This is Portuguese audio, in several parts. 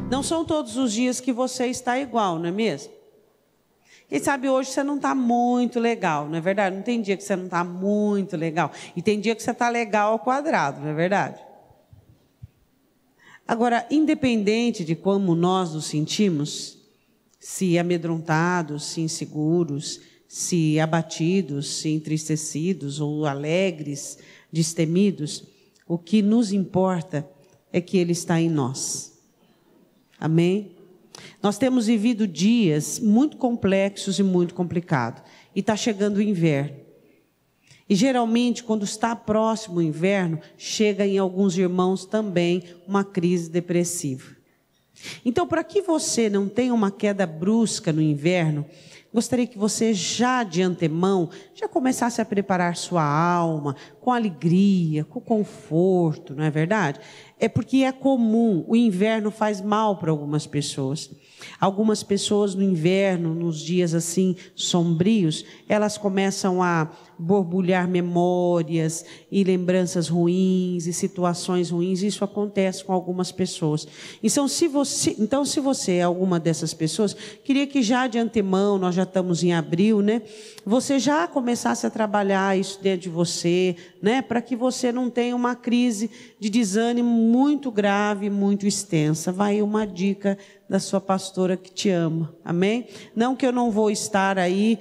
Não são todos os dias que você está igual, não é mesmo? Quem sabe hoje você não está muito legal, não é verdade? Não tem dia que você não está muito legal. E tem dia que você está legal ao quadrado, não é verdade? Agora, independente de como nós nos sentimos, se amedrontados, se inseguros, se abatidos, se entristecidos ou alegres, destemidos, o que nos importa é que Ele está em nós. Amém? Nós temos vivido dias muito complexos e muito complicados. E está chegando o inverno. E geralmente, quando está próximo o inverno, chega em alguns irmãos também uma crise depressiva. Então, para que você não tenha uma queda brusca no inverno, gostaria que você já de antemão, já começasse a preparar sua alma com alegria, com conforto, não é verdade? É porque é comum, o inverno faz mal para algumas pessoas. Algumas pessoas no inverno, nos dias assim sombrios, elas começam a borbulhar memórias e lembranças ruins e situações ruins. Isso acontece com algumas pessoas. Então, se você é alguma dessas pessoas, queria que já de antemão, nós já estamos em abril, né? Você já começasse a trabalhar isso dentro de você, né? Para que você não tenha uma crise de desânimo muito grave, muito extensa. Vai uma dica da sua pastora que te ama, amém? Não que eu não vou estar aí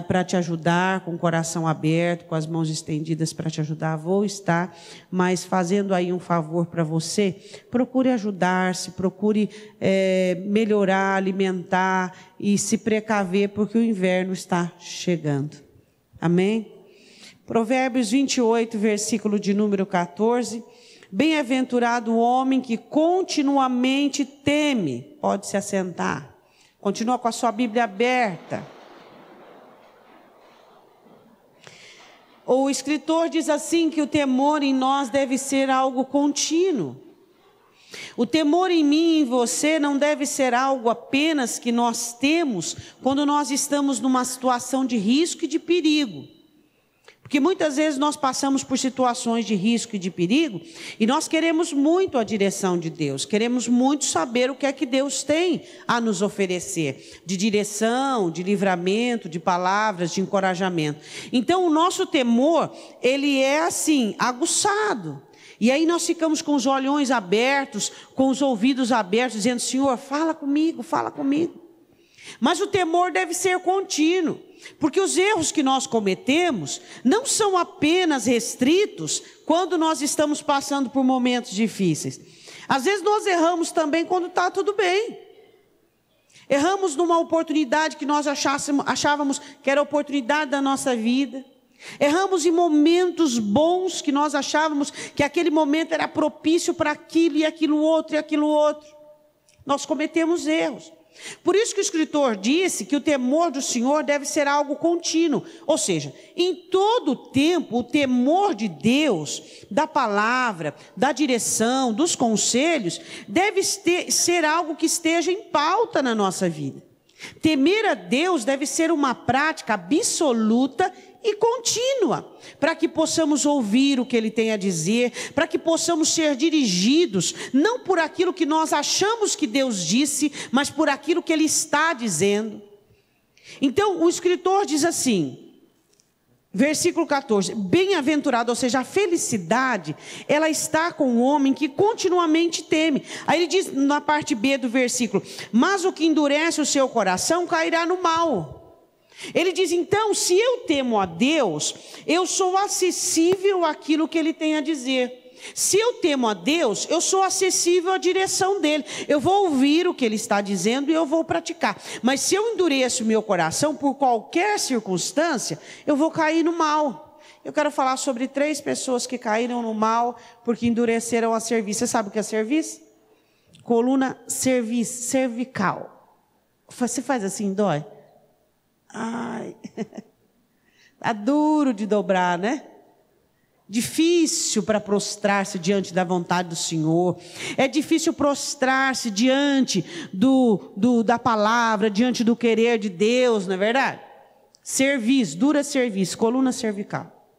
para te ajudar, com o coração aberto, com as mãos estendidas para te ajudar, vou estar, mas fazendo aí um favor para você, procure ajudar-se, procure melhorar, alimentar e se precaver, porque o inverno está chegando, amém? Provérbios 28, versículo de número 14, bem-aventurado o homem que continuamente teme. Pode se assentar. Continua com a sua Bíblia aberta. O escritor diz assim que o temor em nós deve ser algo contínuo. O temor em mim e em você não deve ser algo apenas que nós temos quando nós estamos numa situação de risco e de perigo. Porque muitas vezes nós passamos por situações de risco e de perigo e nós queremos muito a direção de Deus, queremos muito saber o que é que Deus tem a nos oferecer, de direção, de livramento, de palavras, de encorajamento. Então o nosso temor, ele é assim, aguçado. E aí nós ficamos com os olhões abertos, com os ouvidos abertos, dizendo, Senhor, fala comigo, fala comigo. Mas o temor deve ser contínuo, porque os erros que nós cometemos não são apenas restritos quando nós estamos passando por momentos difíceis. Às vezes nós erramos também quando está tudo bem. Erramos numa oportunidade que nós achávamos que era a oportunidade da nossa vida. Erramos em momentos bons que nós achávamos que aquele momento era propício para aquilo e aquilo outro e aquilo outro. Nós cometemos erros. Por isso que o escritor disse que o temor do Senhor deve ser algo contínuo. Ou seja, em todo o tempo, o temor de Deus, da palavra, da direção, dos conselhos, deve ser algo que esteja em pauta na nossa vida. Temer a Deus deve ser uma prática absoluta e contínua, para que possamos ouvir o que Ele tem a dizer, para que possamos ser dirigidos, não por aquilo que nós achamos que Deus disse, mas por aquilo que Ele está dizendo. Então, o escritor diz assim, versículo 14, bem-aventurado, ou seja, a felicidade, ela está com o homem que continuamente teme. Aí ele diz na parte B do versículo, mas o que endurece o seu coração cairá no mal. Ele diz, então, se eu temo a Deus, eu sou acessível àquilo que Ele tem a dizer. Se eu temo a Deus, eu sou acessível à direção dEle. Eu vou ouvir o que Ele está dizendo e eu vou praticar. Mas se eu endureço o meu coração por qualquer circunstância, eu vou cair no mal. Eu quero falar sobre 3 pessoas que caíram no mal porque endureceram a cerviz. Você sabe o que é cerviz? Coluna cervical. Você faz assim, dói? Ai, tá duro de dobrar, né? Difícil para prostrar-se diante da vontade do Senhor. É difícil prostrar-se diante da palavra, diante do querer de Deus, não é verdade? Cerviz, dura cerviz, coluna cervical.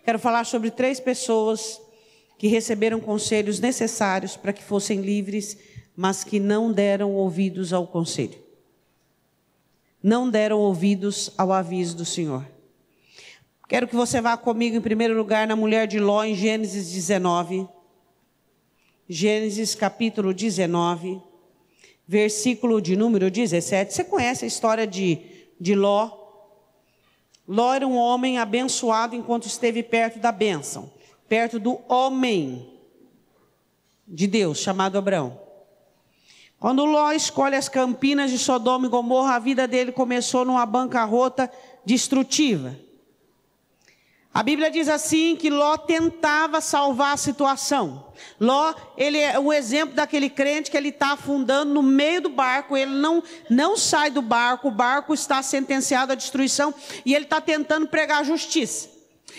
Quero falar sobre 3 pessoas que receberam conselhos necessários para que fossem livres, mas que não deram ouvidos ao conselho. Não deram ouvidos ao aviso do Senhor. Quero que você vá comigo em primeiro lugar na mulher de Ló, em Gênesis 19. Gênesis capítulo 19, versículo de número 17. Você conhece a história de Ló? Ló era um homem abençoado enquanto esteve perto da bênção, perto do homem de Deus, chamado Abrão. Quando Ló escolhe as campinas de Sodoma e Gomorra, a vida dele começou numa bancarrota destrutiva. A Bíblia diz assim que Ló tentava salvar a situação. Ló, ele é um exemplo daquele crente que ele está afundando no meio do barco, ele não sai do barco, o barco está sentenciado à destruição e ele está tentando pregar a justiça.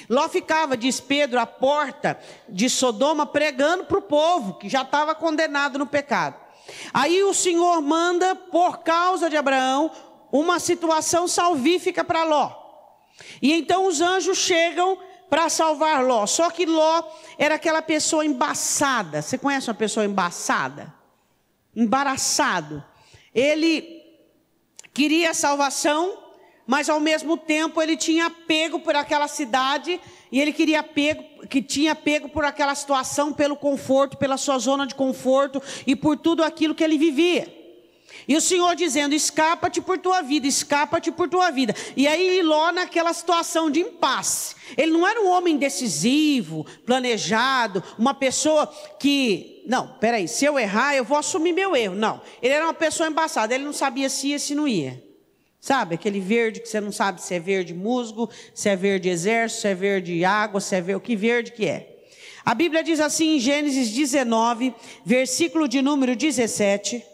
Ló ficava, diz Pedro, à porta de Sodoma pregando para o povo que já estava condenado no pecado. Aí o Senhor manda, por causa de Abraão, uma situação salvífica para Ló. E então os anjos chegam para salvar Ló. Só que Ló era aquela pessoa embaçada. Você conhece uma pessoa embaçada? Embaraçado. Ele queria salvação, mas ao mesmo tempo ele tinha apego por aquela cidade. E ele tinha apego por aquela situação, pelo conforto, pela sua zona de conforto e por tudo aquilo que ele vivia. E o Senhor dizendo, escapa-te por tua vida, escapa-te por tua vida. E aí Ló naquela situação de impasse. Ele não era um homem decisivo, planejado, uma pessoa que... Não, peraí, se eu errar, eu vou assumir meu erro. Não, ele era uma pessoa embaçada, ele não sabia se ia, se não ia. Sabe, aquele verde que você não sabe se é verde musgo, se é verde exército, se é verde água, se é verde, que verde que é. A Bíblia diz assim em Gênesis 19, versículo de número 17...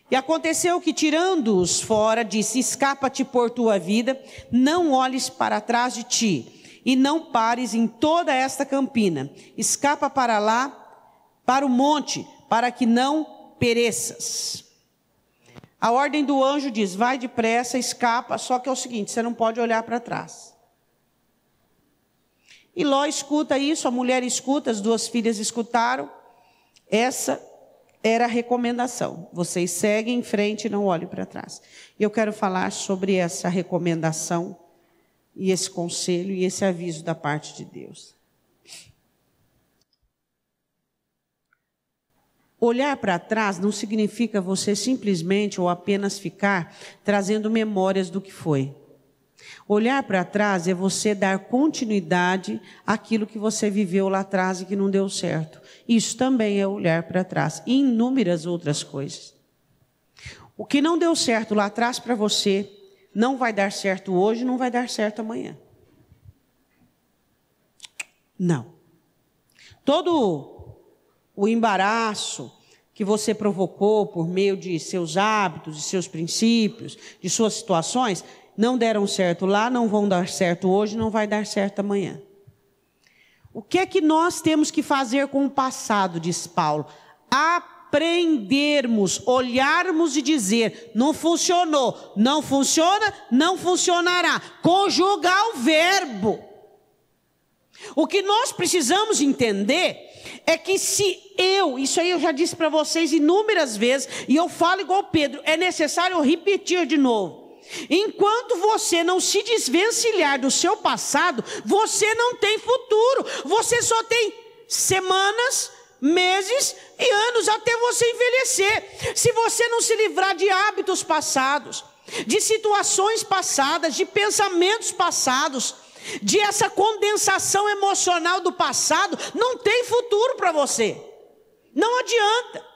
E aconteceu que, tirando-os fora, disse, escapa-te por tua vida, não olhes para trás de ti, e não pares em toda esta campina. Escapa para lá, para o monte, para que não pereças. A ordem do anjo diz, vai depressa, escapa, só que é o seguinte, você não pode olhar para trás. E Ló escuta isso, a mulher escuta, as duas filhas escutaram, essa era a recomendação. Vocês seguem em frente e não olhem para trás. E eu quero falar sobre essa recomendação e esse conselho e esse aviso da parte de Deus. Olhar para trás não significa você simplesmente ou apenas ficar trazendo memórias do que foi. Olhar para trás é você dar continuidade àquilo que você viveu lá atrás e que não deu certo. Isso também é olhar para trás. E inúmeras outras coisas. O que não deu certo lá atrás para você, não vai dar certo hoje, não vai dar certo amanhã. Não. Todo o embaraço que você provocou por meio de seus hábitos, de seus princípios, de suas situações, não deram certo lá, não vão dar certo hoje, não vai dar certo amanhã. O que é que nós temos que fazer com o passado, diz Paulo? Aprendermos, olharmos e dizer, não funcionou, não funciona, não funcionará. Conjugar o verbo. O que nós precisamos entender é que se isso aí eu já disse para vocês inúmeras vezes, e eu falo igual Pedro, é necessário repetir de novo. Enquanto você não se desvencilhar do seu passado, você não tem futuro. Você só tem semanas, meses e anos até você envelhecer. Se você não se livrar de hábitos passados, de situações passadas, de pensamentos passados, de essa condensação emocional do passado, não tem futuro para você. Não adianta.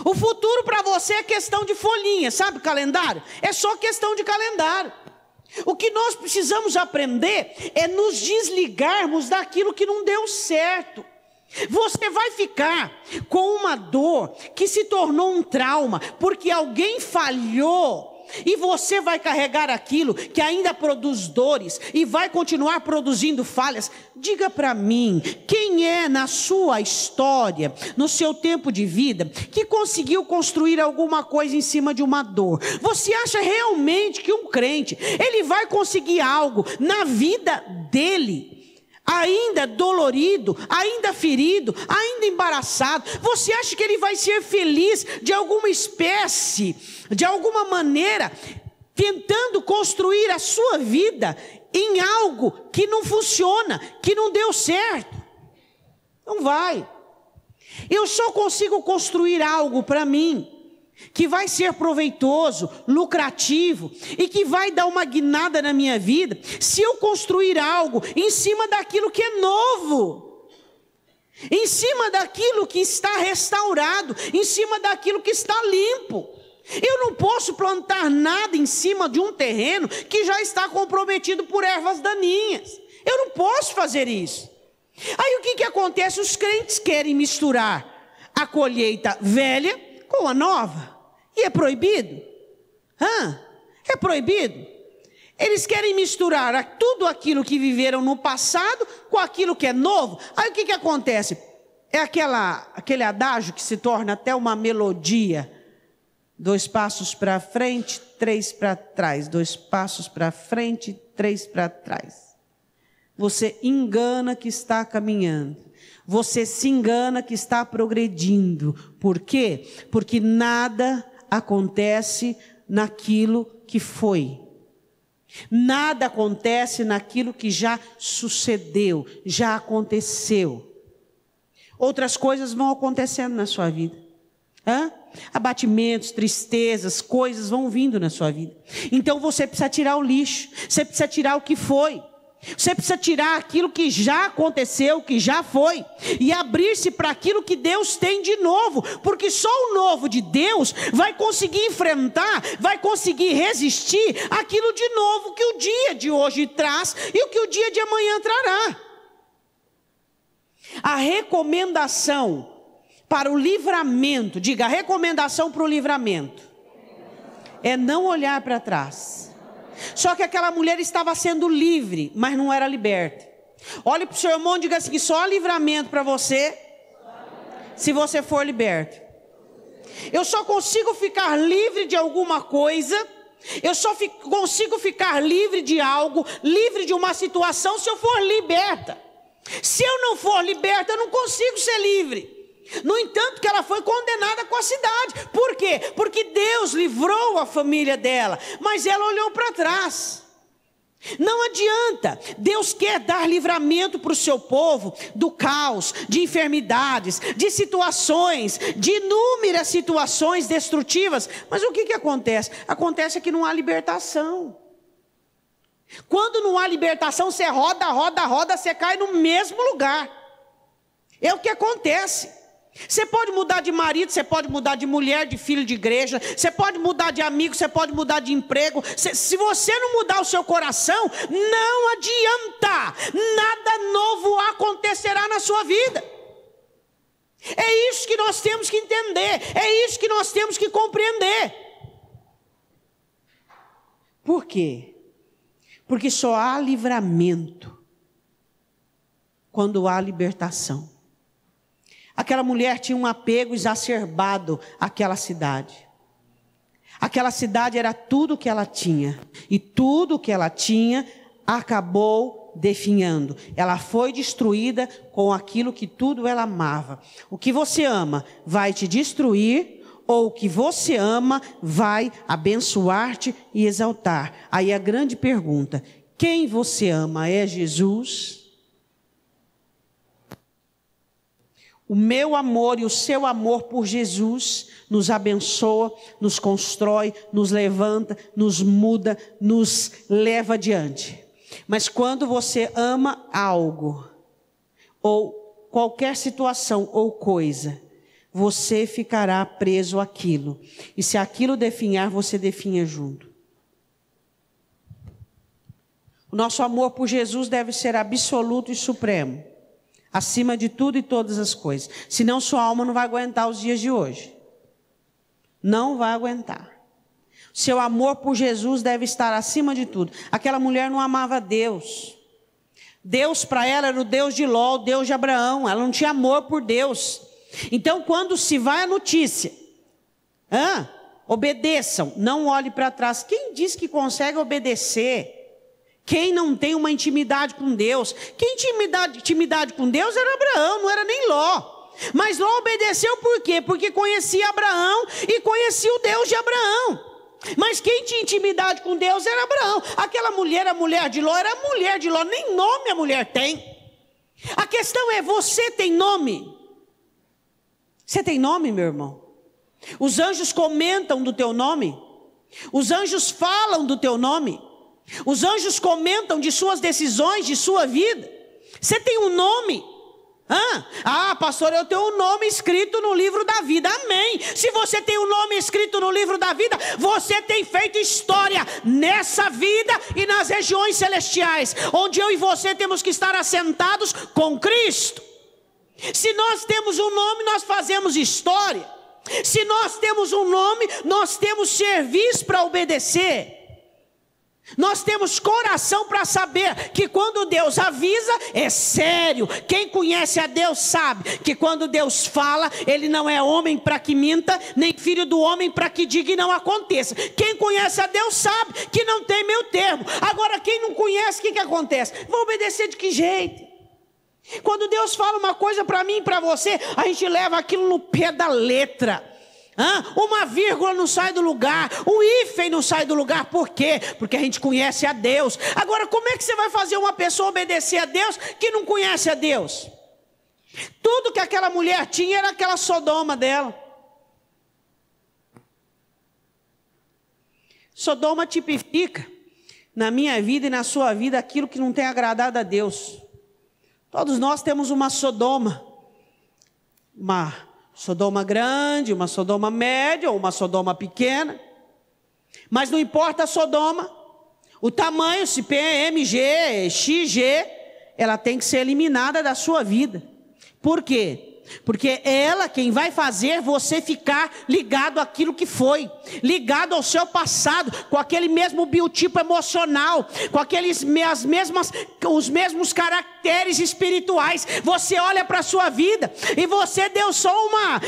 O futuro para você é questão de folhinha, sabe, calendário? É só questão de calendário. O que nós precisamos aprender é nos desligarmos daquilo que não deu certo. Você vai ficar com uma dor que se tornou um trauma, porque alguém falhou. E você vai carregar aquilo que ainda produz dores e vai continuar produzindo falhas. Diga para mim, quem é na sua história, no seu tempo de vida, que conseguiu construir alguma coisa em cima de uma dor? Você acha realmente que um crente, ele vai conseguir algo na vida dele ainda dolorido, ainda ferido, ainda embaraçado, você acha que ele vai ser feliz de alguma espécie, de alguma maneira, tentando construir a sua vida em algo que não funciona, que não deu certo? Não vai. Eu só consigo construir algo para mim que vai ser proveitoso, lucrativo e que vai dar uma guinada na minha vida, se eu construir algo em cima daquilo que é novo, em cima daquilo que está restaurado, em cima daquilo que está limpo. Eu não posso plantar nada em cima de um terreno que já está comprometido por ervas daninhas. Eu não posso fazer isso. Aí o que acontece? Os crentes querem misturar a colheita velha com a nova. E é proibido? É proibido? Eles querem misturar tudo aquilo que viveram no passado com aquilo que é novo. Aí o que acontece? É aquele adágio que se torna até uma melodia. 2 passos para frente, 3 para trás. 2 passos para frente, 3 para trás. Você engana que está caminhando. Você se engana que está progredindo. Por quê? Porque nada acontece naquilo que foi. Nada acontece naquilo que já sucedeu, já aconteceu. Outras coisas vão acontecendo na sua vida. Abatimentos, tristezas, coisas vão vindo na sua vida. Então você precisa tirar o lixo, você precisa tirar o que foi. Você precisa tirar aquilo que já aconteceu, que já foi, e abrir-se para aquilo que Deus tem de novo, porque só o novo de Deus vai conseguir enfrentar, vai conseguir resistir aquilo de novo que o dia de hoje traz e o que o dia de amanhã trará. A recomendação para o livramento, diga, a recomendação para o livramento é não olhar para trás. Só que aquela mulher estava sendo livre, mas não era liberta. Olhe para o seu irmão e diga assim, só há livramento para você se você for liberto. Eu só consigo ficar livre de alguma coisa, eu só consigo ficar livre de algo, livre de uma situação se eu for liberta. Se eu não for liberta, eu não consigo ser livre. No entanto, que ela foi condenada com a cidade. Por quê? Porque Deus livrou a família dela, mas ela olhou para trás. Não adianta. Deus quer dar livramento para o seu povo do caos, de enfermidades, de situações, de inúmeras situações destrutivas. Mas o que acontece? Acontece que não há libertação. Quando não há libertação, você roda, você cai no mesmo lugar. É o que acontece. Você pode mudar de marido, você pode mudar de mulher, de filho de igreja, você pode mudar de amigo, você pode mudar de emprego. Se você não mudar o seu coração, não adianta, nada novo acontecerá na sua vida. É isso que nós temos que entender, é isso que nós temos que compreender. Por quê? Porque só há livramento quando há libertação. Aquela mulher tinha um apego exacerbado àquela cidade. Aquela cidade era tudo que ela tinha. E tudo que ela tinha acabou definhando. Ela foi destruída com aquilo que tudo ela amava. O que você ama vai te destruir, ou o que você ama vai abençoar-te e exaltar. Aí a grande pergunta: quem você ama? É Jesus? O meu amor e o seu amor por Jesus nos abençoa, nos constrói, nos levanta, nos muda, nos leva adiante. Mas quando você ama algo, ou qualquer situação ou coisa, você ficará preso àquilo. E se aquilo definhar, você definha junto. O nosso amor por Jesus deve ser absoluto e supremo. Acima de tudo e todas as coisas. Senão sua alma não vai aguentar os dias de hoje. Não vai aguentar. Seu amor por Jesus deve estar acima de tudo. Aquela mulher não amava Deus. Deus para ela era o Deus de Ló, o Deus de Abraão. Ela não tinha amor por Deus. Então quando se vai a notícia, obedeçam, não olhe para trás. Quem diz que consegue obedecer? Quem não tem uma intimidade com Deus? Quem tinha intimidade com Deus era Abraão, não era nem Ló. Mas Ló obedeceu por quê? Porque conhecia Abraão e conhecia o Deus de Abraão. Mas quem tinha intimidade com Deus era Abraão. Aquela mulher, a mulher de Ló, era a mulher de Ló. Nem nome a mulher tem. A questão é, você tem nome? Você tem nome, meu irmão? Os anjos comentam do teu nome. Os anjos falam do teu nome. Os anjos comentam de suas decisões, de sua vida. Você tem um nome? Pastor, eu tenho um nome escrito no livro da vida. Amém. Se você tem um nome escrito no livro da vida, você tem feito história nessa vida e nas regiões celestiais, onde eu e você temos que estar assentados com Cristo. Se nós temos um nome, nós fazemos história. Se nós temos um nome, nós temos serviço para obedecer. Nós temos coração para saber que quando Deus avisa, é sério. Quem conhece a Deus sabe que quando Deus fala, Ele não é homem para que minta, nem filho do homem para que diga e não aconteça. Quem conhece a Deus sabe que não tem meio termo. Agora quem não conhece, o que acontece? Vai obedecer de que jeito? Quando Deus fala uma coisa para mim e para você, a gente leva aquilo no pé da letra. Uma vírgula não sai do lugar, um hífen não sai do lugar. Por quê? Porque a gente conhece a Deus. Agora, como é que você vai fazer uma pessoa obedecer a Deus que não conhece a Deus? Tudo que aquela mulher tinha era aquela Sodoma dela. Sodoma tipifica na minha vida e na sua vida aquilo que não tem agradado a Deus. Todos nós temos uma Sodoma. Uma Sodoma grande, uma Sodoma média ou uma Sodoma pequena. Mas não importa a Sodoma, o tamanho, se PMG, XG, ela tem que ser eliminada da sua vida. Por quê? Porque é ela quem vai fazer você ficar ligado àquilo que foi, ligado ao seu passado, com aquele mesmo biotipo emocional, com os mesmos caracteres espirituais. Você olha para a sua vida e você deu só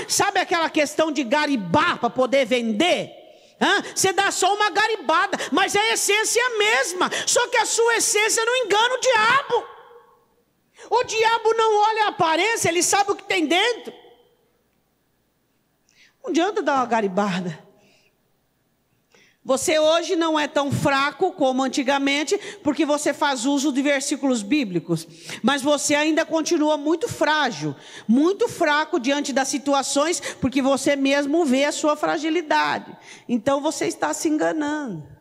sabe aquela questão de garibar para poder vender? Você dá só uma garibada, mas a essência é a mesma, só que a sua essência não engana o diabo. O diabo não olha a aparência, ele sabe o que tem dentro. Não adianta dar uma garibada. Você hoje não é tão fraco como antigamente, porque você faz uso de versículos bíblicos. Mas você ainda continua muito frágil, muito fraco diante das situações, porque você mesmo vê a sua fragilidade. Então você está se enganando.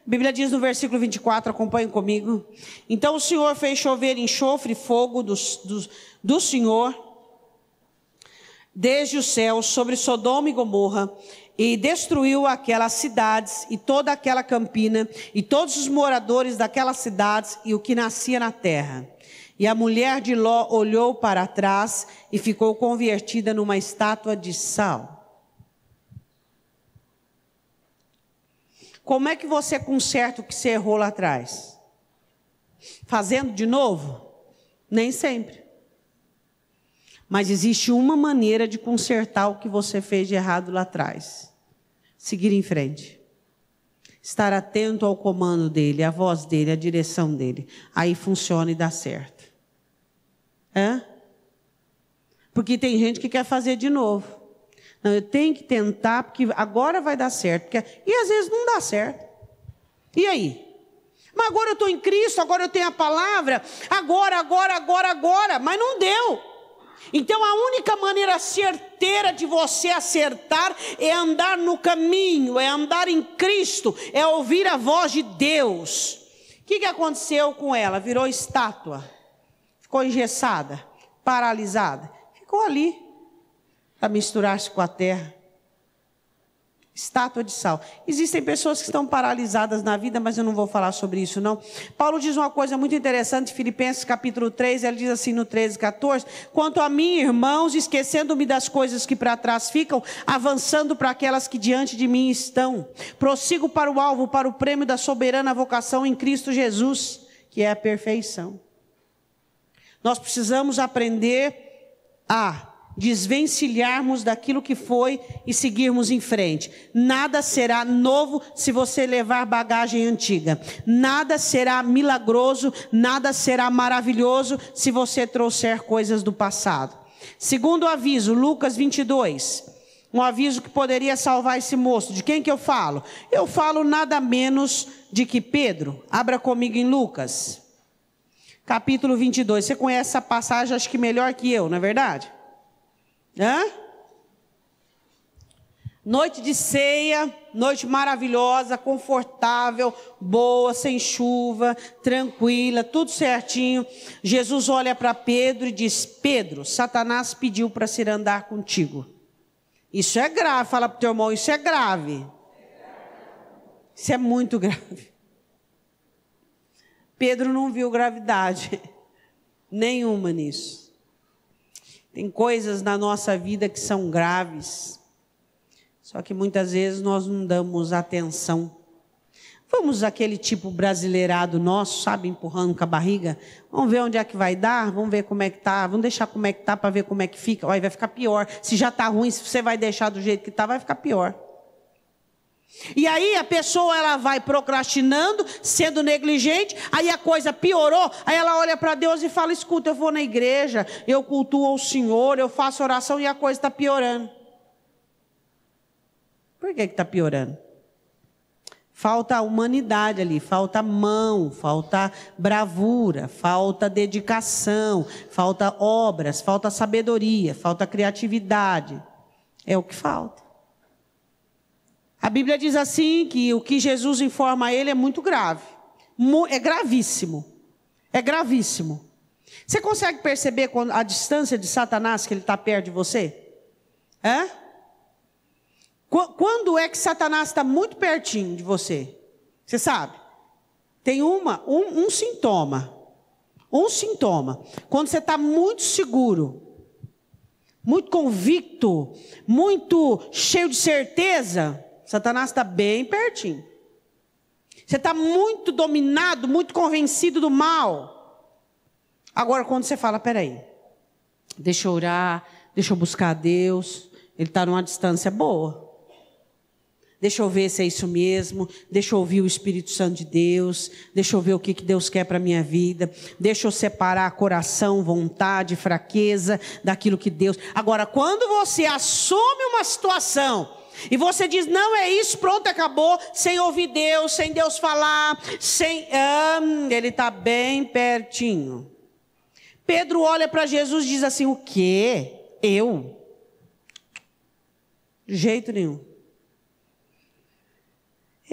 A Bíblia diz no versículo 24, acompanhem comigo. Então o Senhor fez chover enxofre e fogo do Senhor desde o céu sobre Sodoma e Gomorra, e destruiu aquelas cidades e toda aquela campina e todos os moradores daquelas cidades e o que nascia na terra. E a mulher de Ló olhou para trás e ficou convertida numa estátua de sal. Como é que você conserta o que você errou lá atrás? Fazendo de novo? Nem sempre. Mas existe uma maneira de consertar o que você fez de errado lá atrás. Seguir em frente. Estar atento ao comando dele, à voz dele, à direção dele. Aí funciona e dá certo. Porque tem gente que quer fazer de novo. Não, eu tenho que tentar, porque agora vai dar certo. E às vezes não dá certo. E aí? Mas agora eu estou em Cristo, agora eu tenho a palavra. Agora. Mas não deu. Então a única maneira certeira de você acertar é andar no caminho, é andar em Cristo, é ouvir a voz de Deus. O que aconteceu com ela? Virou estátua. Ficou engessada, paralisada. Ficou ali. A misturar-se com a terra. Estátua de sal. Existem pessoas que estão paralisadas na vida, mas eu não vou falar sobre isso não. Paulo diz uma coisa muito interessante, Filipenses capítulo 3, ele diz assim no 13, 14, quanto a mim, irmãos, esquecendo-me das coisas que para trás ficam, avançando para aquelas que diante de mim estão, prossigo para o alvo, para o prêmio da soberana vocação em Cristo Jesus, que é a perfeição. Nós precisamos aprender a desvencilharmos daquilo que foi e seguirmos em frente. Nada será novo se você levar bagagem antiga. Nada será milagroso, nada será maravilhoso se você trouxer coisas do passado. Segundo aviso, Lucas 22. Um aviso que poderia salvar esse moço. De quem que eu falo? Eu falo nada menos de que Pedro. Abra comigo em Lucas. Capítulo 22. Você conhece essa passagem, acho que melhor que eu, não é verdade? Hã? Noite de ceia, noite maravilhosa, confortável, boa, sem chuva, tranquila, tudo certinho. Jesus olha para Pedro e diz: Pedro, Satanás pediu para se andar contigo. Isso é grave, fala para o teu irmão, isso é grave. Isso é muito grave. Pedro não viu gravidade nenhuma nisso. Tem coisas na nossa vida que são graves, só que muitas vezes nós não damos atenção. Vamos aquele tipo brasileirado nosso, sabe, empurrando com a barriga. Vamos ver onde é que vai dar, vamos ver como é que tá, vamos deixar como é que tá para ver como é que fica. Olha, vai ficar pior. Se já tá ruim, se você vai deixar do jeito que tá, vai ficar pior. E aí a pessoa ela vai procrastinando, sendo negligente, aí a coisa piorou, aí ela olha para Deus e fala: escuta, eu vou na igreja, eu cultuo ao Senhor, eu faço oração e a coisa está piorando. Por que está piorando? Falta humanidade ali, falta mão, falta bravura, falta dedicação, falta obras, falta sabedoria, falta criatividade. É o que falta. A Bíblia diz assim que o que Jesus informa a ele é muito grave. É gravíssimo. É gravíssimo. Você consegue perceber a distância de Satanás que ele está perto de você? É? Quando é que Satanás está muito pertinho de você? Você sabe? Tem um sintoma. Um sintoma. Quando você está muito seguro, muito convicto, muito cheio de certeza, Satanás está bem pertinho. Você está muito dominado, muito convencido do mal. Agora, quando você fala: peraí, deixa eu orar, deixa eu buscar a Deus, ele está numa distância boa. Deixa eu ver se é isso mesmo, deixa eu ouvir o Espírito Santo de Deus, deixa eu ver o que Deus quer para a minha vida, deixa eu separar coração, vontade, fraqueza daquilo que Deus... Agora, quando você assume uma situação e você diz: não é isso, pronto, acabou, sem ouvir Deus, sem Deus falar, ele está bem pertinho. Pedro olha para Jesus e diz assim: o quê? Eu? De jeito nenhum.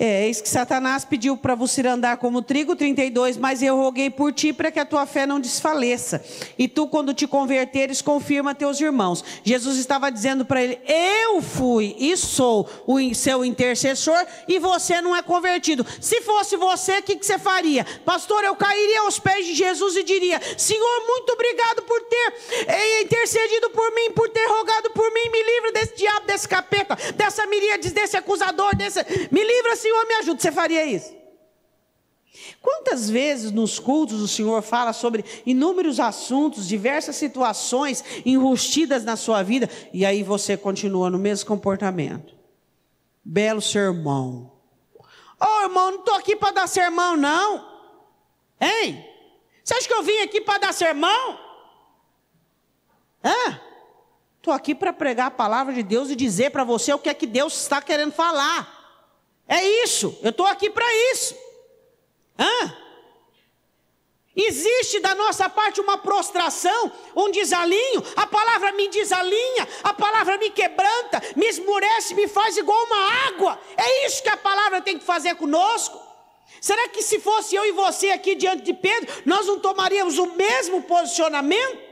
Eis que Satanás pediu para você andar como trigo, 32, mas eu roguei por ti para que a tua fé não desfaleça. E tu, quando te converteres, confirma teus irmãos. Jesus estava dizendo para ele: eu fui e sou o seu intercessor e você não é convertido. Se fosse você, o que você faria? Pastor, eu cairia aos pés de Jesus e diria: Senhor, muito obrigado por ter intercedido por mim, por ter rogado por mim. Me livra desse diabo, desse capeta, dessa miríade, desse acusador, me livra, Senhor, me ajuda. Você faria isso? Quantas vezes nos cultos o Senhor fala sobre inúmeros assuntos, diversas situações enrustidas na sua vida, e aí você continua no mesmo comportamento? Belo sermão. Irmão, não estou aqui para dar sermão, não. Hein? Você acha que eu vim aqui para dar sermão? Estou aqui para pregar a palavra de Deus e dizer para você o que é que Deus está querendo falar. É isso, eu estou aqui para isso. Existe da nossa parte uma prostração, um desalinho. A palavra me desalinha, a palavra me quebranta, me esmurece, me faz igual uma água. É isso que a palavra tem que fazer conosco. Será que se fosse eu e você aqui diante de Pedro, nós não tomaríamos o mesmo posicionamento?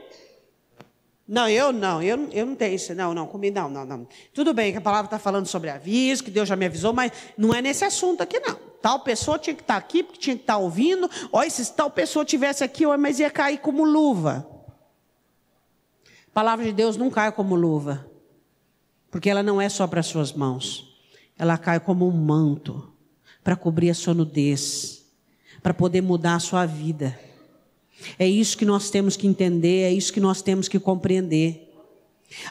Não, eu não tenho isso. Não, comigo não. Tudo bem que a palavra está falando sobre aviso, que Deus já me avisou, mas não é nesse assunto aqui, não. Tal pessoa tinha que estar aqui, porque tinha que estar ouvindo. Olha, se tal pessoa tivesse aqui, mas ia cair como luva. A palavra de Deus não cai como luva, porque ela não é só para as suas mãos. Ela cai como um manto, para cobrir a sua nudez, para poder mudar a sua vida. É isso que nós temos que entender, é isso que nós temos que compreender.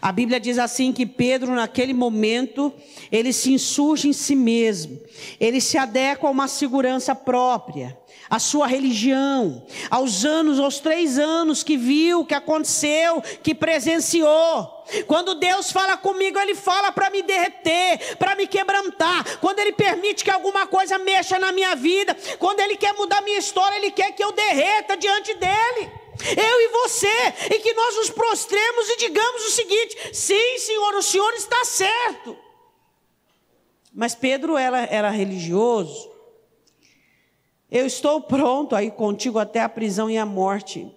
A Bíblia diz assim que Pedro, naquele momento, ele se insurge em si mesmo. Ele se adequa a uma segurança própria, a sua religião, aos 3 anos que viu, que aconteceu, que presenciou. Quando Deus fala comigo, Ele fala para me derreter, para me quebrantar. Quando Ele permite que alguma coisa mexa na minha vida, quando Ele quer mudar minha história, Ele quer que eu derreta diante dEle. Eu e você, e que nós nos prostremos e digamos o seguinte: sim, Senhor, o Senhor está certo. Mas Pedro era religioso. Eu estou pronto a ir contigo até a prisão e a morte.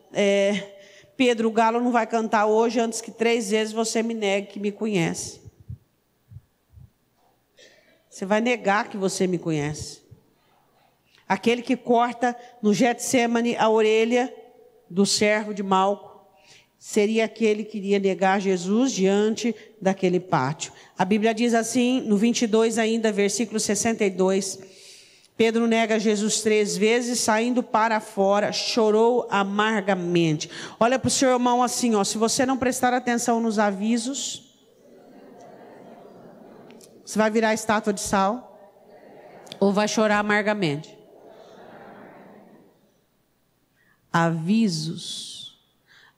Pedro, o galo não vai cantar hoje antes que 3 vezes você me negue que me conhece. Você vai negar que você me conhece. Aquele que corta no Getsêmani a orelha do servo de Malco seria aquele que iria negar Jesus diante daquele pátio. A Bíblia diz assim, no 22 ainda, versículo 62... Pedro nega Jesus 3 vezes, saindo para fora, chorou amargamente. Olha para o seu irmão assim, ó, se você não prestar atenção nos avisos, você vai virar estátua de sal ou vai chorar amargamente. Avisos,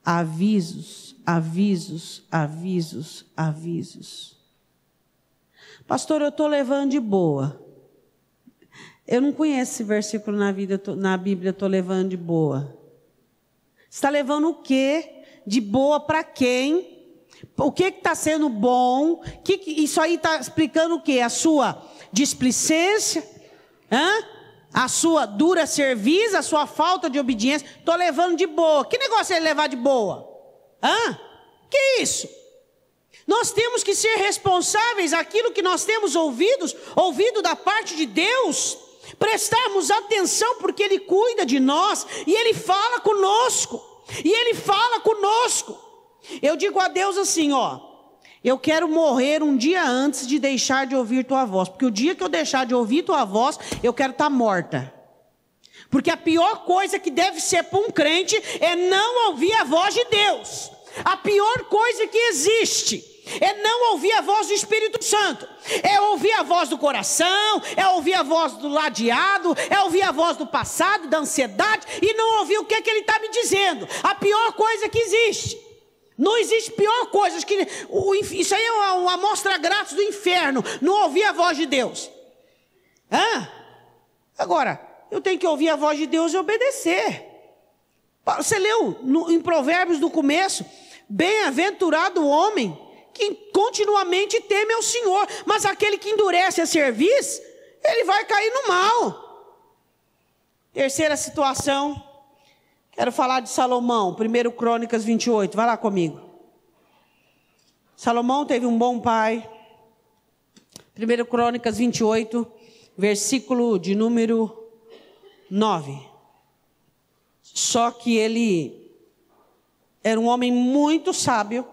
avisos, avisos, avisos, avisos. Pastor, eu estou levando de boa. Eu não conheço esse versículo na Bíblia, eu estou levando de boa. Você está levando o quê? De boa para quem? O que está sendo bom? Isso aí está explicando o quê? A sua displicência? A sua dura serviço? A sua falta de obediência? Estou levando de boa. Que negócio é levar de boa? Que isso? Nós temos que ser responsáveis aquilo que nós temos ouvido da parte de Deus. Prestarmos atenção porque Ele cuida de nós e Ele fala conosco. Eu digo a Deus assim, ó, eu quero morrer um dia antes de deixar de ouvir tua voz, porque o dia que eu deixar de ouvir tua voz, eu quero estar morta. Porque a pior coisa que deve ser para um crente é não ouvir a voz de Deus. A pior coisa que existe é não ouvir a voz do Espírito Santo. É ouvir a voz do coração, é ouvir a voz do ladeado, é ouvir a voz do passado, da ansiedade, e não ouvir o que Ele está me dizendo. A pior coisa que existe. Não existe pior coisa. Isso aí é uma amostra grátis do inferno. Não ouvir a voz de Deus. Agora, eu tenho que ouvir a voz de Deus e obedecer. Você leu em Provérbios no começo: bem-aventurado o homem que continuamente teme ao Senhor, mas aquele que endurece a cerviz, ele vai cair no mal. Terceira situação, quero falar de Salomão, 1 Crônicas 28, vai lá comigo. Salomão teve um bom pai. 1 Crônicas 28, versículo de número 9. Só que ele era um homem muito sábio,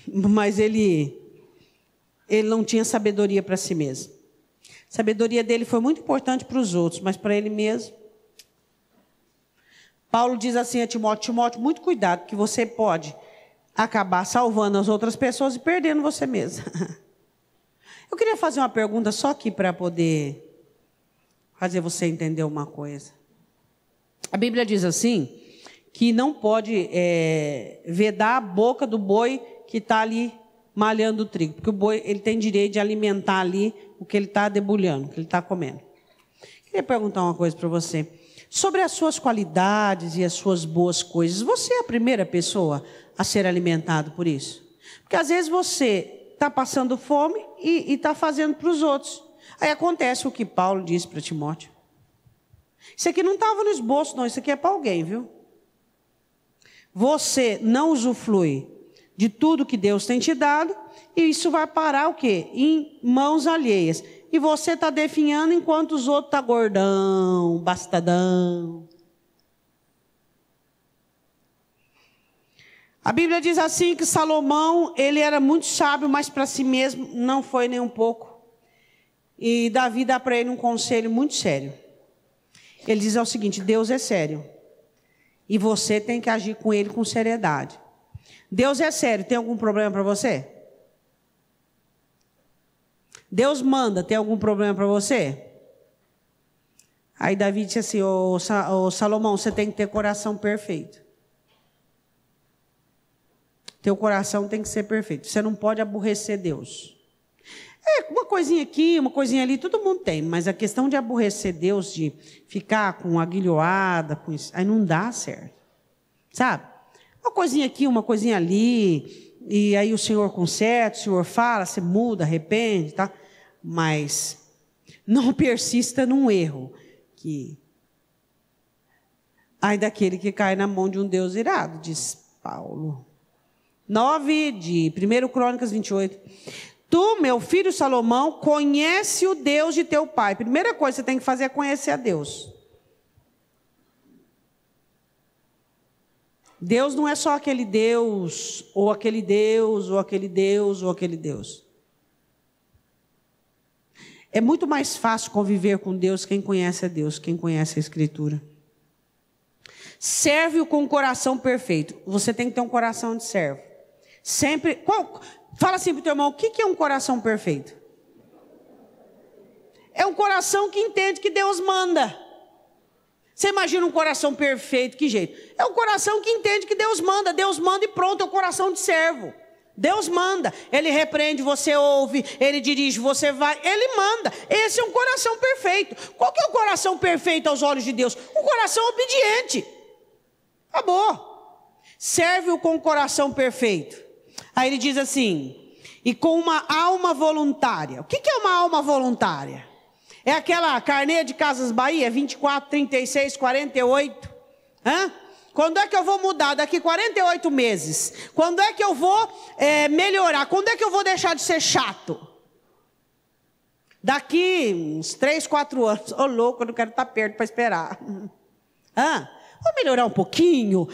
mas ele não tinha sabedoria para si mesmo. A sabedoria dele foi muito importante para os outros, mas para ele mesmo. Paulo diz assim a Timóteo: Timóteo, muito cuidado, que você pode acabar salvando as outras pessoas e perdendo você mesmo. Eu queria fazer uma pergunta só aqui para poder fazer você entender uma coisa. A Bíblia diz assim, que não pode vedar a boca do boi que está ali malhando o trigo, porque o boi ele tem direito de alimentar ali o que ele está debulhando, o que ele está comendo. Queria perguntar uma coisa para você. Sobre as suas qualidades e as suas boas coisas, você é a primeira pessoa a ser alimentado por isso? Porque às vezes você está passando fome e está fazendo para os outros. Aí acontece o que Paulo disse para Timóteo. Isso aqui não estava no esboço, não. Isso aqui é para alguém, viu? Você não usufrui de tudo que Deus tem te dado, e isso vai parar o quê? Em mãos alheias. E você está definhando enquanto os outros estão gordão, bastadão. A Bíblia diz assim que Salomão, ele era muito sábio, mas para si mesmo não foi nem um pouco. E Davi dá para ele um conselho muito sério. Ele diz o seguinte: Deus é sério. E você tem que agir com ele com seriedade. Deus é sério, tem algum problema para você? Deus manda, tem algum problema para você? Aí Davi disse assim, ô Salomão, você tem que ter coração perfeito. Teu coração tem que ser perfeito. Você não pode aborrecer Deus. Uma coisinha aqui, uma coisinha ali, todo mundo tem. Mas a questão de aborrecer Deus, de ficar com aguilhoada, com isso, aí não dá certo. Sabe? Uma coisinha aqui, uma coisinha ali, e aí o Senhor conserta, o Senhor fala, você muda, arrepende, tá? Mas não persista num erro. Ai daquele que cai na mão de um Deus irado, diz Paulo. 9 de 1 Crônicas 28. Tu, meu filho Salomão, conhece o Deus de teu pai. Primeira coisa que você tem que fazer é conhecer a Deus. Deus não é só aquele Deus, ou aquele Deus, ou aquele Deus, ou aquele Deus. É muito mais fácil conviver com Deus quem conhece a Deus, quem conhece a Escritura. Serve-o com um coração perfeito. Você tem que ter um coração de servo. Sempre. Fala assim para o teu irmão, o que é um coração perfeito? É um coração que entende que Deus manda. Você imagina um coração perfeito, que jeito? É um coração que entende que Deus manda e pronto, é o coração de servo. Deus manda, Ele repreende, você ouve, Ele dirige, você vai, Ele manda. Esse é um coração perfeito. Qual que é o coração perfeito aos olhos de Deus? Um coração obediente. Acabou. Serve-o com o coração perfeito. Aí ele diz assim, e com uma alma voluntária. O que é uma alma voluntária? É aquela carneia de Casas Bahia, 24, 36, 48. Quando é que eu vou mudar? Daqui 48 meses. Quando é que eu vou melhorar? Quando é que eu vou deixar de ser chato? Daqui uns 3, 4 anos. Ô, louco, eu não quero estar perto para esperar. Vou melhorar um pouquinho.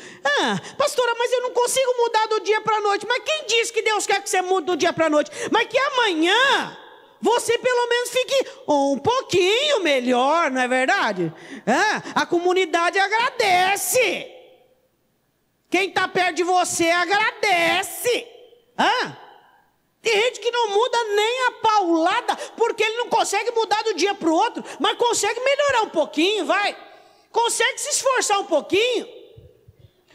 Pastora, mas eu não consigo mudar do dia para a noite. Mas quem disse que Deus quer que você mude do dia para a noite? Mas que amanhã você pelo menos fique um pouquinho melhor, não é verdade? A comunidade agradece. Quem está perto de você agradece. Tem gente que não muda nem a paulada, porque ele não consegue mudar do dia para o outro, mas consegue melhorar um pouquinho, vai. Consegue se esforçar um pouquinho.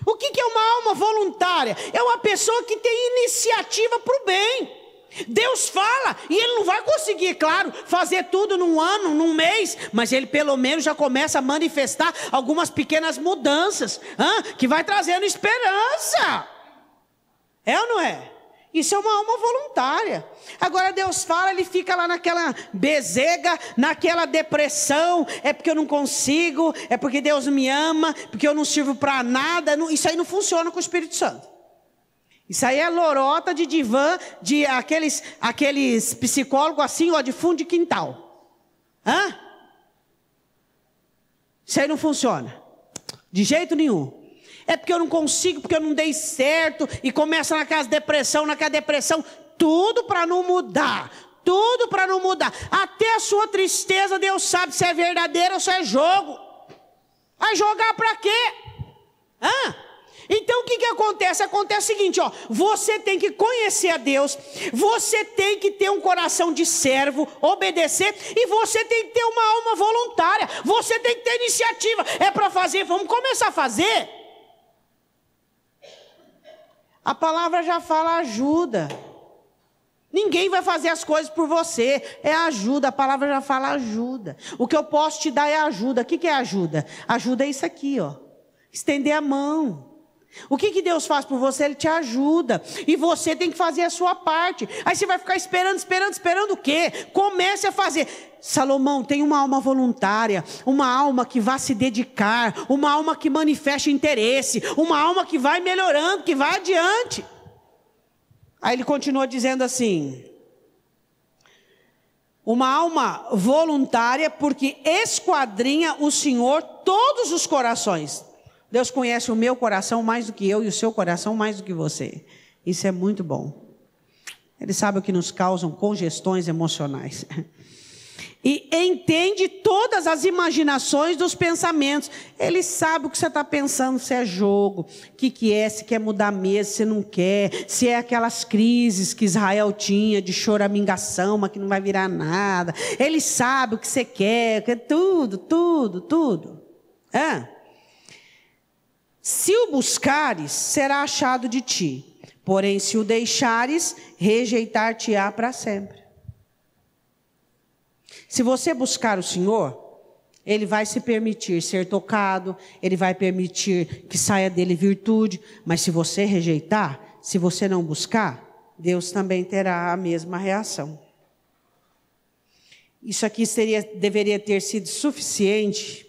O que é uma alma voluntária? É uma pessoa que tem iniciativa para o bem. Deus fala, e Ele não vai conseguir, claro, fazer tudo num ano, num mês, mas Ele pelo menos já começa a manifestar algumas pequenas mudanças, que vai trazendo esperança. É ou não é? Isso é uma alma voluntária. Agora Deus fala, ele fica lá naquela bezega, naquela depressão. É porque eu não consigo, é porque Deus me ama, porque eu não sirvo para nada. Isso aí não funciona com o Espírito Santo. Isso aí é lorota de divã, de aqueles psicólogos assim, ó, de fundo de quintal. Isso aí não funciona. De jeito nenhum. É porque eu não consigo, porque eu não dei certo. E começa naquela depressão, tudo para não mudar. Tudo para não mudar. Até a sua tristeza, Deus sabe se é verdadeira ou se é jogo. Vai jogar para quê? Então o que acontece? Acontece o seguinte, ó, você tem que conhecer a Deus, você tem que ter um coração de servo, obedecer, e você tem que ter uma alma voluntária, você tem que ter iniciativa. É para fazer, vamos começar a fazer. A palavra já fala ajuda. Ninguém vai fazer as coisas por você. É ajuda, a palavra já fala ajuda. O que eu posso te dar é ajuda. O que é ajuda? Ajuda é isso aqui, ó. Estender a mão. O que Deus faz por você? Ele te ajuda. E você tem que fazer a sua parte. Aí você vai ficar esperando o quê? Comece a fazer. Salomão tem uma alma voluntária, uma alma que vai se dedicar, uma alma que manifesta interesse, uma alma que vai melhorando, que vai adiante. Aí ele continua dizendo assim: uma alma voluntária, porque esquadrinha o Senhor todos os corações. Deus conhece o meu coração mais do que eu e o seu coração mais do que você. Isso é muito bom. Ele sabe o que nos causam congestões emocionais. e entende todas as imaginações dos pensamentos. Ele sabe o que você está pensando, se é jogo, o que é, se quer mudar mesmo, se não quer, se é aquelas crises que Israel tinha de choramingação, mas que não vai virar nada. Ele sabe o que você quer tudo. Se o buscares, será achado de ti. Porém, se o deixares, rejeitar-te-á para sempre. Se você buscar o Senhor, Ele vai se permitir ser tocado, Ele vai permitir que saia dele virtude. Mas se você rejeitar, se você não buscar, Deus também terá a mesma reação. Isso aqui deveria ter sido suficiente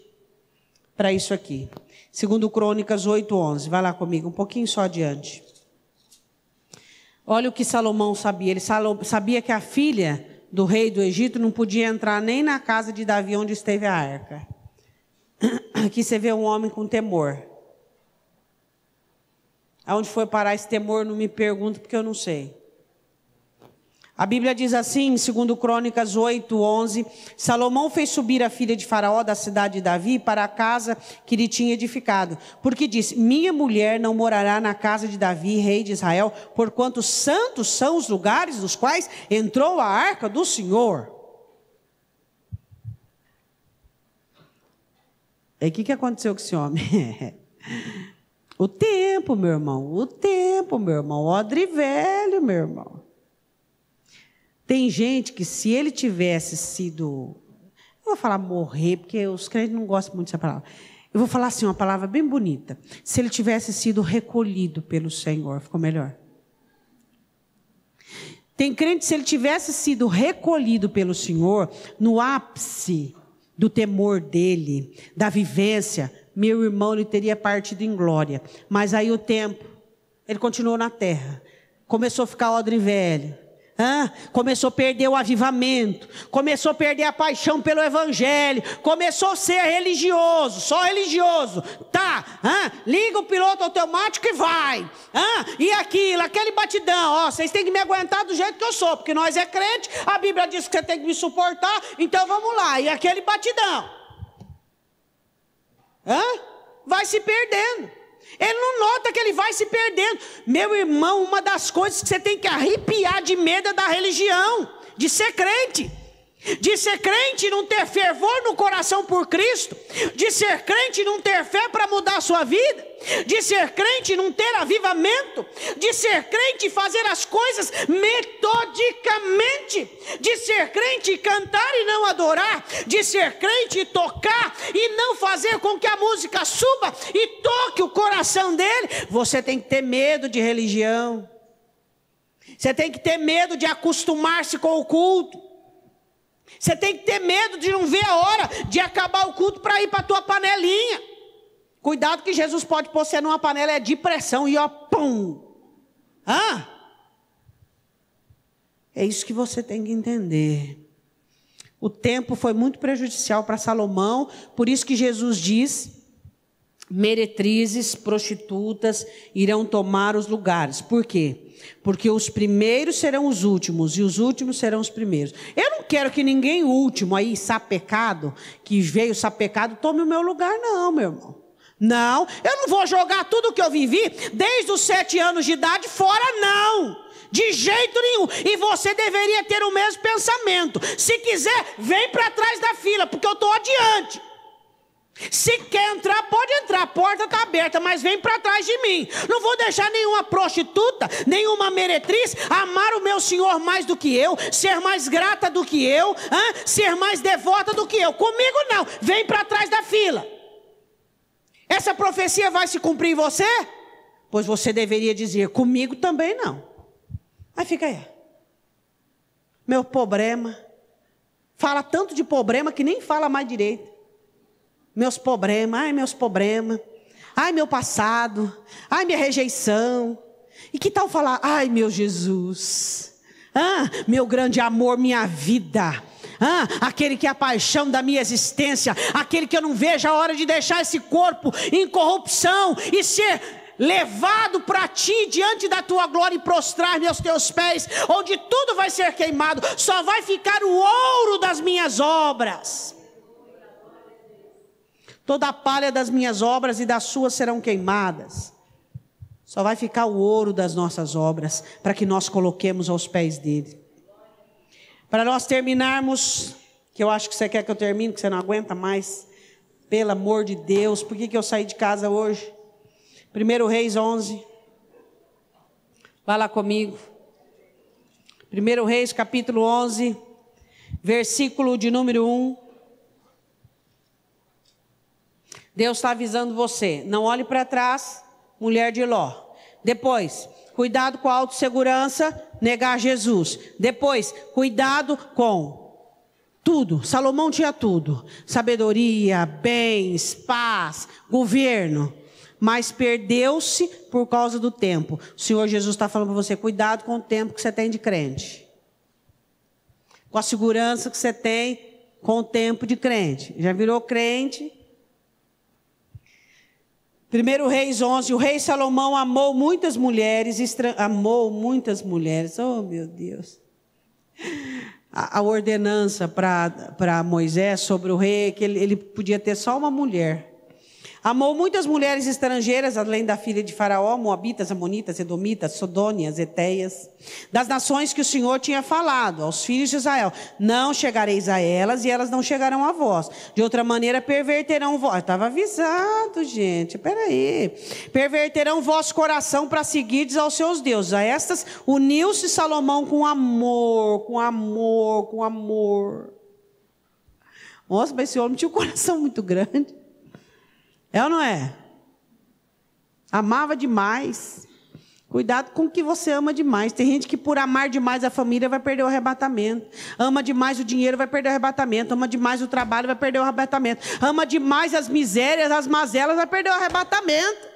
para isso aqui. Segundo Crônicas 8:11, vai lá comigo, um pouquinho só adiante. Olha o que Salomão sabia. Ele sabia que a filha do rei do Egito não podia entrar nem na casa de Davi, onde esteve a arca. Aqui você vê um homem com temor. Aonde foi parar esse temor, não me pergunto, porque eu não sei. A Bíblia diz assim, em 2 Crônicas 8:11, Salomão fez subir a filha de Faraó da cidade de Davi para a casa que lhe tinha edificado, porque disse, minha mulher não morará na casa de Davi, rei de Israel, porquanto santos são os lugares dos quais entrou a arca do Senhor. E o que aconteceu com esse homem? O tempo, meu irmão, odre velho, meu irmão. Tem gente que se ele tivesse sido, eu vou falar morrer, porque os crentes não gostam muito dessa palavra. Eu vou falar assim, uma palavra bem bonita. Se ele tivesse sido recolhido pelo Senhor, ficou melhor? Tem crente, se ele tivesse sido recolhido pelo Senhor, no ápice do temor dele, da vivência, meu irmão, ele teria partido em glória. Mas aí o tempo, ele continuou na terra. Começou a ficar odre velho. Começou a perder o avivamento, começou a perder a paixão pelo evangelho, começou a ser religioso, só religioso, liga o piloto automático e vai, e aquele batidão, vocês têm que me aguentar do jeito que eu sou, porque nós é crente, a Bíblia diz que você tem que me suportar, então vamos lá, e aquele batidão, vai se perdendo. Ele não nota que ele vai se perdendo. Meu irmão, uma das coisas que você tem que arrepiar de medo é da religião, de ser crente. De ser crente e não ter fervor no coração por Cristo. De ser crente e não ter fé para mudar a sua vida. De ser crente e não ter avivamento. De ser crente e fazer as coisas metodicamente. De ser crente e cantar e não adorar. De ser crente e tocar e não fazer com que a música suba e toque o coração dele. Você tem que ter medo de religião. Você tem que ter medo de acostumar-se com o culto. Você tem que ter medo de não ver a hora de acabar o culto para ir para a tua panelinha. Cuidado que Jesus pode pôr você numa panela de pressão e pum. É isso que você tem que entender. O tempo foi muito prejudicial para Salomão, por isso que Jesus diz, meretrizes, prostitutas irão tomar os lugares. Por quê? Porque os primeiros serão os últimos e os últimos serão os primeiros. Eu não quero que ninguém último aí, sapecado, que veio sapecado, tome o meu lugar não, meu irmão. Não, eu não vou jogar tudo que eu vivi desde os 7 anos de idade fora, não. De jeito nenhum. E você deveria ter o mesmo pensamento. Se quiser, vem para trás da fila, porque eu estou adiante. Se quer entrar, pode entrar, a porta está aberta, mas vem para trás de mim. Não vou deixar nenhuma prostituta, nenhuma meretriz amar o meu Senhor mais do que eu, ser mais grata do que eu, ser mais devota do que eu. Comigo não, vem para trás da fila. Essa profecia vai se cumprir em você? Pois você deveria dizer, comigo também não. Aí fica aí. Meu problema. Fala tanto de problema que nem fala mais direito. Meus problemas, ai meu passado, ai minha rejeição. E que tal falar, ai meu Jesus, meu grande amor, minha vida, aquele que é a paixão da minha existência, aquele que eu não vejo a hora de deixar esse corpo em corrupção e ser levado para ti, diante da tua glória, e prostrar-me aos teus pés, onde tudo vai ser queimado, só vai ficar o ouro das minhas obras. Toda a palha das minhas obras e das suas serão queimadas. Só vai ficar o ouro das nossas obras, para que nós coloquemos aos pés dele. Para nós terminarmos, que eu acho que você quer que eu termine, que você não aguenta mais. Pelo amor de Deus, por que eu saí de casa hoje? 1 Reis 11. Vai lá comigo. 1 Reis capítulo 11, versículo de número 1. Deus está avisando você, não olhe para trás, mulher de Ló. Depois, cuidado com a autossegurança, negar Jesus. Depois, cuidado com tudo. Salomão tinha tudo: sabedoria, bens, paz, governo. Mas perdeu-se por causa do tempo. O Senhor Jesus está falando para você, cuidado com o tempo que você tem de crente. Com a segurança que você tem com o tempo de crente. Já virou crente? 1 Reis 11, o rei Salomão amou muitas mulheres, oh meu Deus. A ordenança para Moisés sobre o rei, que ele podia ter só uma mulher. Amou muitas mulheres estrangeiras, além da filha de Faraó, moabitas, amonitas, edomitas, sodônias, eteias, das nações que o Senhor tinha falado aos filhos de Israel: não chegareis a elas e elas não chegarão a vós. De outra maneira perverterão vós. Estava avisado, gente, peraí. Perverterão vosso coração para seguirdes aos seus deuses. A estas uniu-se Salomão com amor, com amor, com amor. Nossa, mas esse homem tinha um coração muito grande. É ou não é? Amava demais. Cuidado com o que você ama demais. Tem gente que por amar demais a família vai perder o arrebatamento. Ama demais o dinheiro, vai perder o arrebatamento. Ama demais o trabalho, vai perder o arrebatamento. Ama demais as misérias, as mazelas, vai perder o arrebatamento.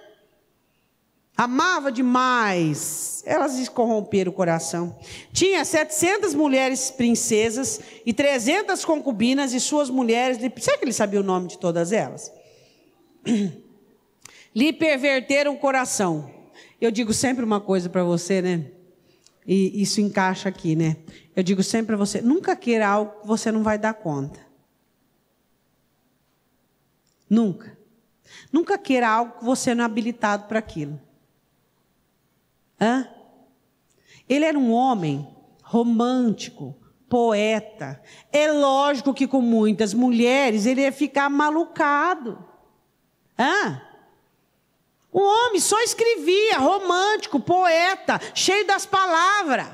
Amava demais. Elas lhes corromperam o coração. Tinha 700 mulheres princesas e 300 concubinas, e suas mulheres... Será que ele sabia o nome de todas elas? Lhe perverteram o coração. Eu digo sempre uma coisa para você, né? E isso encaixa aqui, né? Eu digo sempre para você: nunca queira algo que você não vai dar conta. Nunca. Nunca queira algo que você não é habilitado para aquilo. Hã? Ele era um homem romântico, poeta. É lógico que com muitas mulheres ele ia ficar malucado. O homem só escrevia, romântico, poeta, cheio das palavras.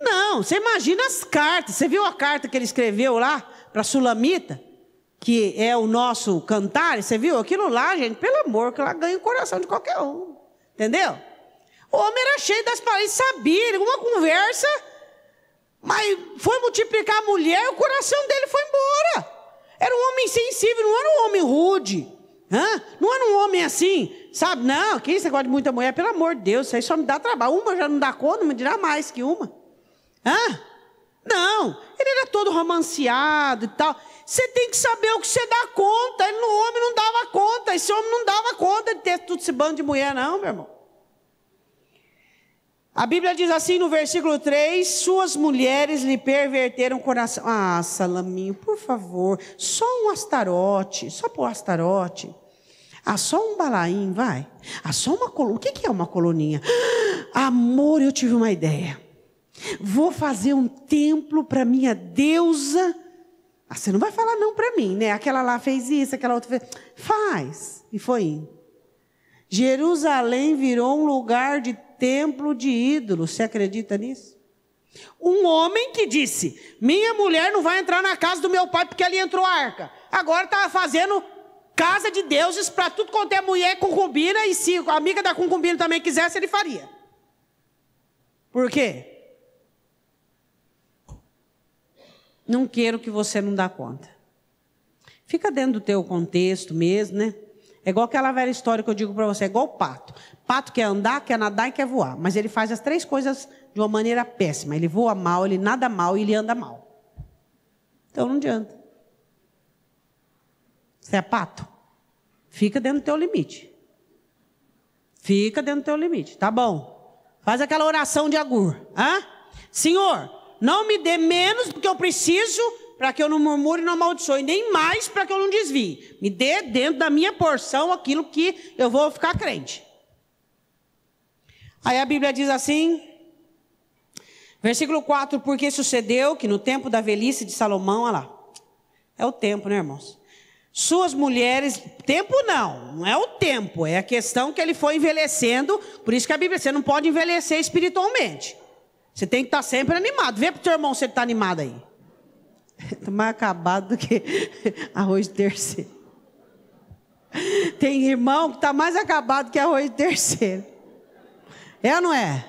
Não, você imagina as cartas. Você viu a carta que ele escreveu lá para Sulamita, que é o nosso cantar? Você viu aquilo lá, gente? Pelo amor, que ela ganha o coração de qualquer um. Entendeu? O homem era cheio das palavras, sabia, uma conversa, mas foi multiplicar a mulher e o coração dele foi embora. Era um homem sensível, não era um homem rude. Não era um homem assim, sabe? Não, que você gosta de muita mulher, pelo amor de Deus, isso aí só me dá trabalho. Uma já não dá conta, não me dirá mais que uma. Não, ele era todo romanceado e tal. Você tem que saber o que você dá conta. O homem não dava conta, esse homem não dava conta de ter tudo esse bando de mulher, não, meu irmão. A Bíblia diz assim no versículo 3, suas mulheres lhe perverteram o coração. Ah, Salaminho, por favor, só um Astarote, só por Astarote. Só um Balaim, vai. Só uma coluninha. O que é uma coluninha? Amor, eu tive uma ideia. Vou fazer um templo para minha deusa. Você não vai falar não para mim, né? Aquela lá fez isso, aquela outra fez. Faz. E foi indo. Jerusalém virou um lugar de templo de ídolos. Você acredita nisso? Um homem que disse: minha mulher não vai entrar na casa do meu pai porque ali entrou a arca. Agora está fazendo casa de deuses para tudo quanto é mulher concubina, e se a amiga da concubina também quisesse, ele faria. Por quê? Não quero que você não dá conta. Fica dentro do teu contexto mesmo, né? É igual aquela velha história que eu digo para você, é igual o pato. Pato quer andar, quer nadar e quer voar. Mas ele faz as três coisas de uma maneira péssima. Ele voa mal, ele nada mal e ele anda mal. Então não adianta. Você é pato? Fica dentro do teu limite. Fica dentro do teu limite, tá bom. Faz aquela oração de Agur. Senhor, não me dê menos do que eu preciso para que eu não murmure e não amaldiçoe, nem mais para que eu não desvie. Me dê dentro da minha porção aquilo que eu vou ficar crente. Aí a Bíblia diz assim, versículo 4, porque sucedeu que no tempo da velhice de Salomão, olha lá, é o tempo, né, irmãos? Suas mulheres, tempo não é o tempo, é a questão que ele foi envelhecendo, por isso que a Bíblia, você não pode envelhecer espiritualmente. Você tem que estar sempre animado. Vê para o teu irmão se ele está animado aí. Está mais acabado do que arroz de terceiro. Tem irmão que está mais acabado que arroz de terceiro. É ou não é?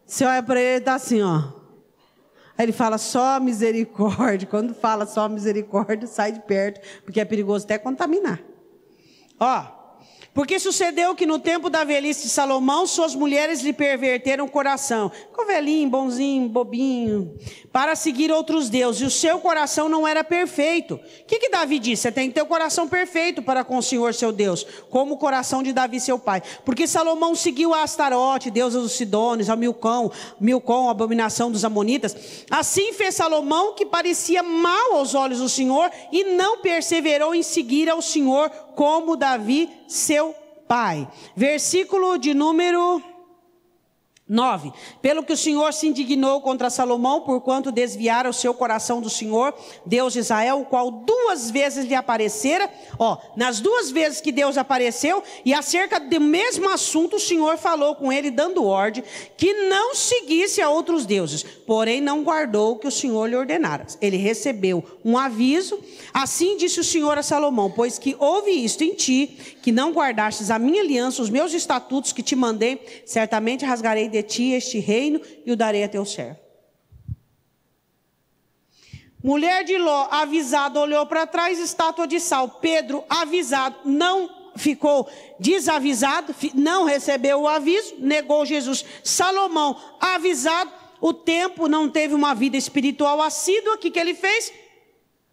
Você olha para ele e está assim, ó. Aí ele fala só misericórdia. Quando fala só misericórdia, sai de perto, porque é perigoso até contaminar. Ó. Porque sucedeu que no tempo da velhice de Salomão, suas mulheres lhe perverteram o coração. Ficou velhinho, bonzinho, bobinho, para seguir outros deuses. E o seu coração não era perfeito. O que Davi disse? Você tem que ter o coração perfeito para com o Senhor seu Deus, como o coração de Davi seu pai. Porque Salomão seguiu a Astarote, deusa dos Sidônios, a Milcom, a abominação dos Amonitas. Assim fez Salomão, que parecia mal aos olhos do Senhor, e não perseverou em seguir ao Senhor como Davi seu pai. Versículo de número 9. Pelo que o Senhor se indignou contra Salomão, porquanto desviara o seu coração do Senhor, Deus de Israel, o qual 2 vezes lhe aparecera. Nas 2 vezes que Deus apareceu, e acerca do mesmo assunto, o Senhor falou com ele, dando ordem, que não seguisse a outros deuses. Porém, não guardou o que o Senhor lhe ordenara. Ele recebeu um aviso. Assim disse o Senhor a Salomão, pois que houve isto em ti, que não guardastes a minha aliança, os meus estatutos que te mandei, certamente rasgarei de ti este reino e o darei a teu servo. Mulher de Ló, avisada, olhou para trás, estátua de sal. Pedro, avisado, não ficou desavisado, não recebeu o aviso, negou Jesus. Salomão, avisado, o tempo não teve uma vida espiritual assídua. O que ele fez?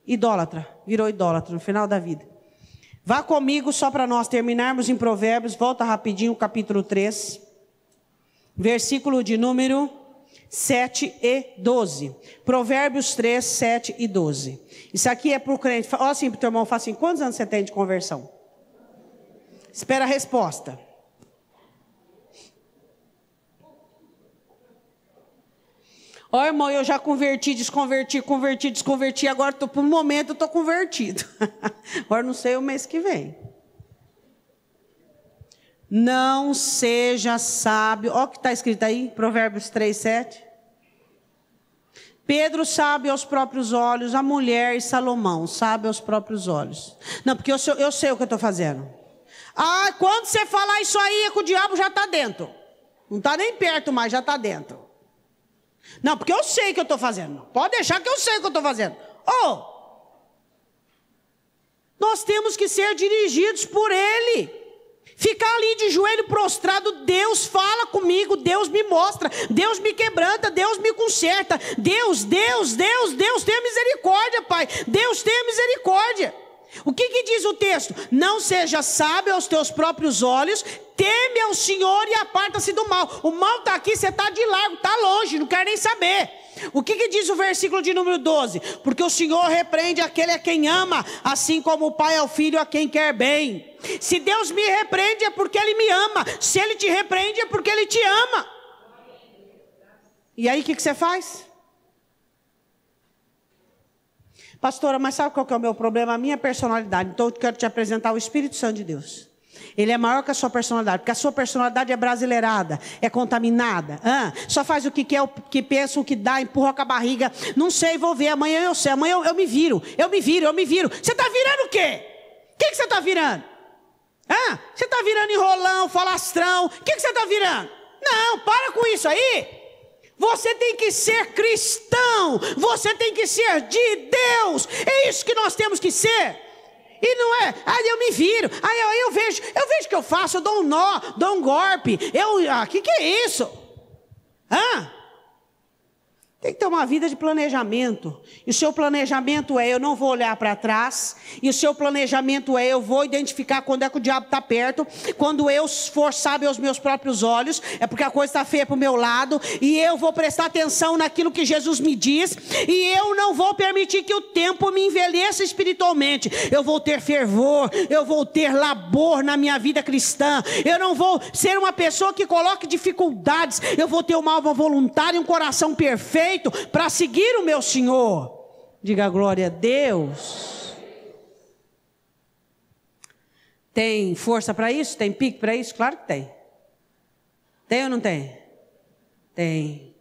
Idólatra, virou idólatra no final da vida. Vá comigo só para nós terminarmos em Provérbios, volta rapidinho, capítulo 3, versículo de número 7 e 12. Provérbios 3, 7 e 12. Isso aqui é para o crente. Olha assim para o teu irmão, fala assim, quantos anos você tem de conversão? Espera a resposta. Ó, irmão, eu já converti, desconverti, agora por um momento eu estou convertido. Agora não sei o mês que vem. Não seja sábio. Olha o que está escrito aí, Provérbios 3, 7. Pedro sabe aos próprios olhos, a mulher e Salomão sabe aos próprios olhos. Não, porque eu sei o que eu estou fazendo. Quando você falar isso aí, é que o diabo já está dentro. Não está nem perto mais, já está dentro. Não, porque eu sei o que eu estou fazendo. Pode deixar que eu sei o que eu estou fazendo. Nós temos que ser dirigidos por Ele. Ficar ali de joelho prostrado, Deus fala comigo, Deus me mostra, Deus me quebranta, Deus me conserta. Deus, tenha misericórdia, Pai. Deus, tenha misericórdia. O que diz o texto? Não seja sábio aos teus próprios olhos, teme ao Senhor e aparta-se do mal. O mal está aqui, você está de largo, está longe, não quer nem saber. O que diz o versículo de número 12? Porque o Senhor repreende aquele a quem ama, assim como o pai ao filho a quem quer bem. Se Deus me repreende é porque Ele me ama. Se Ele te repreende é porque Ele te ama. E aí o que você faz? Pastora, mas sabe qual que é o meu problema? A minha personalidade. Então eu quero te apresentar o Espírito Santo de Deus. Ele é maior que a sua personalidade, porque a sua personalidade é brasileirada, é contaminada. Só faz o que quer, o que pensa, o que dá, empurra com a barriga. Não sei, vou ver, amanhã eu sei, amanhã eu me viro. Você está virando o quê? O que você está virando? Você está virando enrolão, falastrão. O que você está virando? Não, para com isso aí. Você tem que ser cristão. Você tem que ser de Deus. É isso que nós temos que ser. E não é, eu me viro. Eu vejo o que eu faço. Eu dou um nó, dou um golpe. Que é isso? Tem que ter uma vida de planejamento. E o seu planejamento é: eu não vou olhar para trás. E o seu planejamento é: eu vou identificar quando é que o diabo está perto. Quando eu for sábio aos meus próprios olhos, é porque a coisa está feia para o meu lado. E eu vou prestar atenção naquilo que Jesus me diz. E eu não vou permitir que o tempo me envelheça espiritualmente. Eu vou ter fervor, eu vou ter labor na minha vida cristã. Eu não vou ser uma pessoa que coloque dificuldades. Eu vou ter uma alma voluntária e um coração perfeito para seguir o meu Senhor. Diga glória a Deus. Tem força para isso? Tem pique para isso? Claro que tem. Tem ou não tem? Tem.